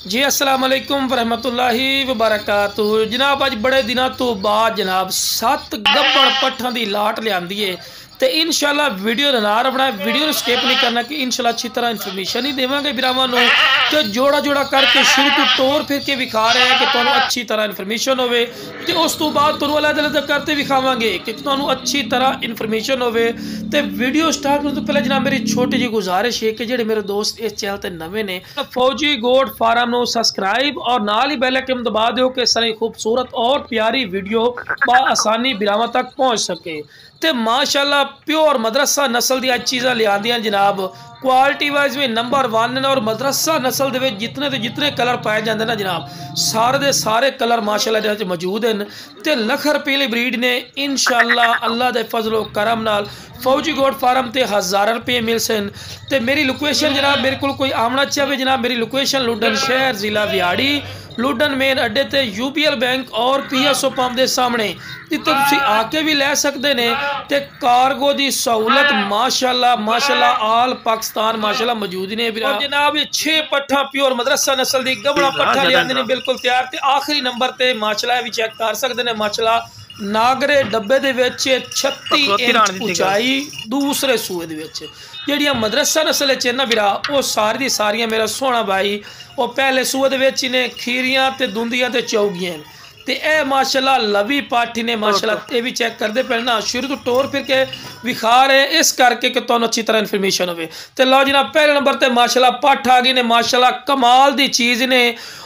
जी अस्सलाम वालेकुम वरहमतुल्लाहि वबरकातुहू। जनाब अज बड़े दिनों तो बाद जनाब 7 गब्बड़ पट्ठां दी लाट लियांदी है तो इंशाल्लाह वीडियो ना रखना, वीडियो को स्किप नहीं करना कि इंशाल्लाह अच्छी तरह इन्फॉर्मेशन ही देवांगे बिरावां नूं तो जोड़ा जोड़ा करके शुरू तो टोर फिर के विखा रहे हैं कि तुहानूं अच्छी तरह इन्फॉर्मेशन होवे ते उस तो बाद तुहानूं अलग-अलग करते विखावांगे कि तुहानूं अच्छी तरह इन्फॉर्मेशन होवे। ते वीडियो स्टार्ट करने तो पहले जनाब मेरी छोटी जी गुजारिश है कि जेडे मेरे दोस्त इस चैनल ते नवे ने फौजी गोट फार्म नूं सब्सक्राइब और नाल ही बेल आइकन दबा दो कि इस तरह खूबसूरत और प्यारी वीडियो आसानी बिरावां तक पहुँच सके। तो माशाल्लाह प्योर मदरसा नस्ल दी अज चीज़ां लियांदियां जनाब, क्वालिटी वाइज भी नंबर 1 ने और मदरसा नस्ल दे जितने तो जितने कलर पाए जाते हैं ना जनाब सारे दे सारे कलर माशाल्लाह मौजूद हैं। तो लखर पीली ब्रीड ने इंशाल्लाह अल्लाह दे फजलो करम नाल फौजी गोट फार्म ते 1000 रुपये मिल सन। तो मेरी लोकेशन जनाब मेरे को कोई आमना चाहे जनाब मेरी लोकेशन लुडन शहर जिला विहाड़ी लुडन मेन अड्डे ते यूबीएल बैंक और पीएसओ पंप के सामने इतों तुसी आके भी लै सकते ने। ते कार्गो की सहूलत माशाल्लाह माशाल्लाह आल पाकिस्तान माशाल्लाह मौजूद ने। जनाब 6 पट्ठा प्योर मदरसा नस्ल की गबड़ा पट्ठा लियांदे ने बिल्कुल तैयार। ते आखिरी नंबर ते माशाल्लाह भी चेक कर सकते हैं माशाल्लाह नागरे डब्बे दे विच 36 इंच ऊंचाई दूसरे सूए दे विच ਜਿਹੜੀਆਂ मदरसा नस्ल च ना बिरा वो सारी दी सारियां मेरा सोहना भाई वो पहले सूए दे विच ने खीरियां ते दुंदियां ते चौगियां ते ए माशाल्लाह लवी पाठी ने माशाल्लाह ये भी चेक करते पे ना शुरू तो टोर फिर के विखा रहे इस करके कि तुहानूं अच्छी तरह इन्फॉर्मेशन होवे। तो लो जनाब पहले नंबर ते माशाल्लाह पठ आ गई ने माशाल्लाह कमाल दी चीज़ ने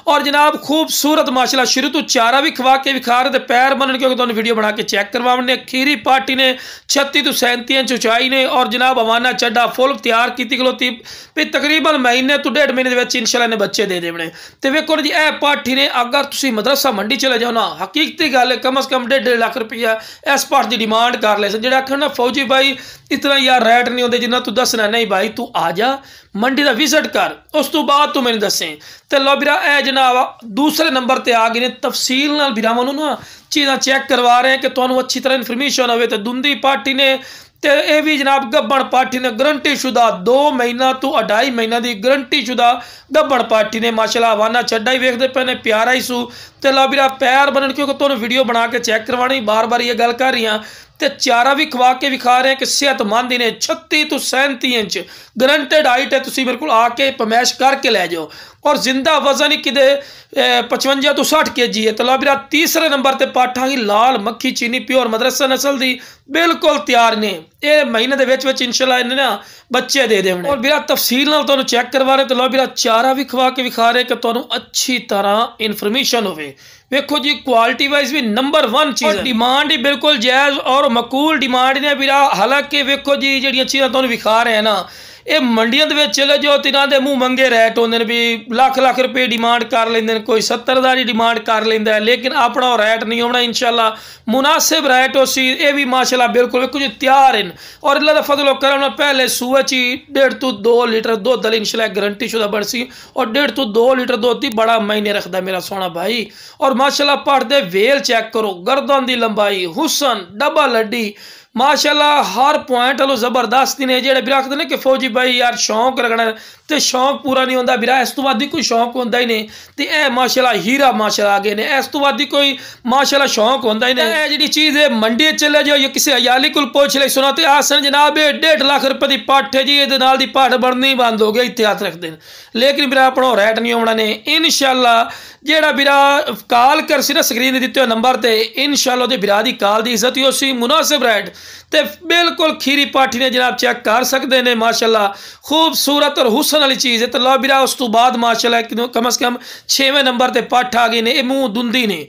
और जनाब खूबसूरत माशाल्लाह शुरू तो चारा भी खवा के विखा रहे थे पैर बनन क्योंकि तुहानूं वीडियो बना के चेक करवाने। खीरी पाठी ने 36 तो 37 इंच ऊंचाई ने और जनाब हवाना चड्डा फुल तैयार की खलोती भी तकरीबन महीने तो 1.5 महीने के इंशाल्लाह ने बच्चे दे देने। तो वेखो जी ए पाठी ने अगर तुम मदरसा मंडी चले जाओ ना हकीकती गल है कम अज़ कम 1.5 लाख रुपया इस पाठ की डिमांड कर ले जो आखिर ना फौजी भाई इतना यार रेट नहीं होते जिन्ना तू दसना नहीं भाई तू आ जा मंडी का विजिट कर उस तो बाद तू मैंने दसें। तो लो बिरा ए जनाब दूसरे नंबर पर आ गए ने तफसील नाल बिरावां नूं ना चीज़ां चेक करवा रहे हैं कि तुहानूं अच्छी तरह इन्फॉर्मेशन होवे। तो दुंदी पाठी ने तो यह भी जनाब गब्बड़ पाठी ने गारंटी शुदा 2 महीना तो 2.5 महीना की गारंटी शुदा गब्बड़ पाठी ने माशाल्लाह हवाना चड्डा ही वेखते पे ने प्यारा ही सू। तो ला बिरा पैर बनन क्योंकि तुहानूं वीडियो बना के चेक करवानी बार बार ये गल कर रही हाँ। तो चारा भी खवा के विखा रहे हैं कि सेहतमंद ही ने 36 तो 37 इंच गारंटेड हाइट है। तुम मेरे को आके पमैश करके लै जाओ और जिंदा वजन ही किदे 55 तो 60 kg है। तो ला बिरा तीसरे नंबर पर पाठा की लाल मक्खी चीनी प्योर मदरसा नस्ल की बिल्कुल तैयार ने ये महीने के विच इंशाल्लाह इन्हें ना बच्चे दे देने और बिरा तफसील नाल तुहानूं चेक करवा रहे। तो लो बिरा चारा भी खवा के विखा रहे कि तुहानूं अच्छी तरह इन्फॉर्मेशन होवे। वेखो जी क्वालिटी वाइज भी नंबर 1 चीज़ डिमांड ही बिल्कुल जायज़ और मकूल डिमांड ने बिरा। हालांकि वेखो जी जिहड़ियां चीज़ां तुहानूं विखा रहे हैं ना ये मंडियों के चले जाओ तो इन्हों के मूँह मंगे रेट होंगे भी लाख लाख रुपये डिमांड कर लेंगे कोई 70,000 की डिमांड कर लेंदा है लेकिन अपना रेट नहीं होना इंशाल्लाह मुनासिब रेट हो सी ये भी माशाल्लाह बिल्कुल कुछ तैयार हैं। और अल्लाह का फजलो करम पहले सूए च 1.5 तो 2 लीटर दुध वाली इंशाल्लाह गारंटी शुदा बन सी और 1.5 तो 2 लीटर दुध ही बड़ा मायने रखता मेरा सोना भाई। और माशाल्लाह पढ़ते वेल चेक करो गर्दन की लंबाई हुसन डबल हड्डी माशाल्लाह हर पॉइंट वालों जबरदस्त ने जेडे बिरा आखते हैं कि फौजी भाई यार शौक रखना तो शौक पूरा नहीं होता बिरा इस तो बाद कोई शौक होता ही नहीं। तो यह माशाल्लाह हीरा माशाल्लाह आ गए ने इस तो बाद कोई माशाल्लाह शौक होता ही नहीं। जी चीज़ है मंडी चले जाओ या किसी अयाली को पूछ ले सुना तो आसन जनाब 1.5 लाख रुपये की पठ है जी ये पठ बननी बंद हो गई इतने हाथ रखते हैं लेकिन बिरा अपना रेट नहीं होना ने इंशाल्लाह जेड़ा बिरा कॉल कर सी ना स्क्रीन दिते हुए नंबर पर इंशाल्लाह उहदे बिरा दी कॉल की इज्जत ही उसी मुनासिब रेट तो बिल्कुल खीरी पाठी ने जनाब चेक कर सकते हैं माशाल्लाह खूबसूरत और हुसन वाली चीज़ है। तो लो बिरा उस तो बाद माशाल्लाह कम अज़ कम 6वें नंबर पर पठ आ गई ने मूँह दुंदी ने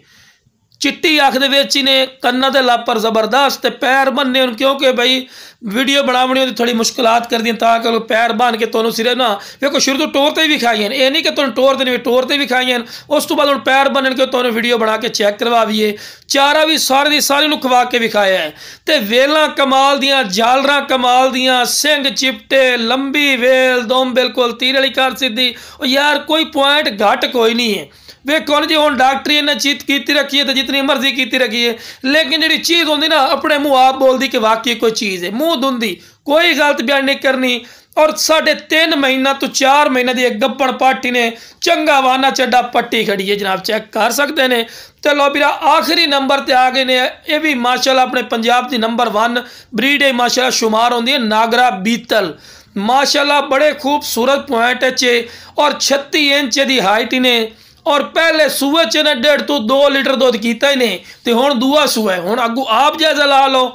चिट्टी अख दे विच ने कन्ना दे लापर जबरदस्त पैर बनने क्योंकि भाई वीडियो बनावनी होती थोड़ी मुश्किलात कर दी ताकि पैर बन के तुहानूं सिरे ना देखो शुरू तो टोर ते भी खाई हैं ये नहीं कि तुहानूं टोर ते नहीं टोर ते भी खाई हैं उस तो बाद हुण पैर बनन के तुहानूं वीडियो बना के चेक करवाईए। चारा भी सारे दी सारे नूं खवा के विखाया है तो वेलां कमाल दियां जालरां कमाल दियां सिंग चिपटे लंबी वेल दोम बिल्कुल तीर वाली कर सीधी यार कोई पॉइंट घट कोई नहीं है। वेखो जी हुण डॉक्टरी इन्हें चीत की रखी है तो जितनी मर्जी की रखी है लेकिन जी चीज़ होंगी ना अपने मुँह आप बोलती कि वाकई कोई चीज़ है मूँह धुंदी कोई गलत बयान नहीं करनी और 3.5 महीना तो 4 महीने की एक गब्बन पाठी ने चंगा वाना चड्डा पट्टी खड़ी है जनाब, चेक कर सकते हैं। तो लो बीरा आखिरी नंबर ते आ गए ने, ये भी माशाल्लाह अपने पंजाब की नंबर 1 ब्रीड है माशाल्लाह शुमार होंदी है, नागरा बीतल माशाल्लाह बड़े खूबसूरत पॉइंट चे और 36 इंच की हाइट ने। और पहले सूए च ने 1.5 तो 2 लीटर दुध किया ही नहीं, तो हुण दूआ सूआ है। हुण अगू आप जायजा ला लो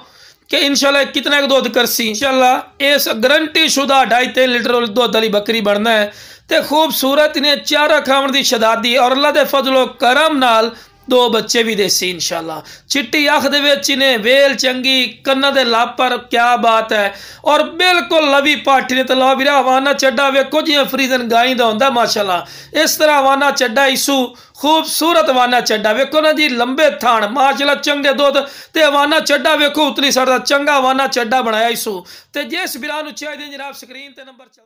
कि इंशाल्लाह कितना दुध करसी। इंशाल्लाह इस गारंटी शुदा 2.5-3 लीटर दुध वाली बकरी बनना है। तो खूबसूरत ने चारा खावन की शदादी और अल्लाह के फजलो करम नाल 2 बच्चे भी देसी इंशाल्लाह। चिट्टी अख दे विच ने वेल चंगी, कन्ना दे लापर, क्या बात है। और बिल्कुल लवी पाठी ने। तो लो वीरा हवाना चड्डा वेखो जिवें फ्रीजन गाई दा हुंदा माशाल्लाह, इस तरह हवाना चड्डा इसू खूबसूरत हवाना चड्डा वेखो ना जी, लंबे थान माशाल्लाह, चंगे दुध ते हवाना चड्डा वेखो उतली साड़ा चंगा हवाना चड्डा बनाया इसू। ते जिस वीरां नूं चाहिए जनाब स्क्रीन ते नंबर चल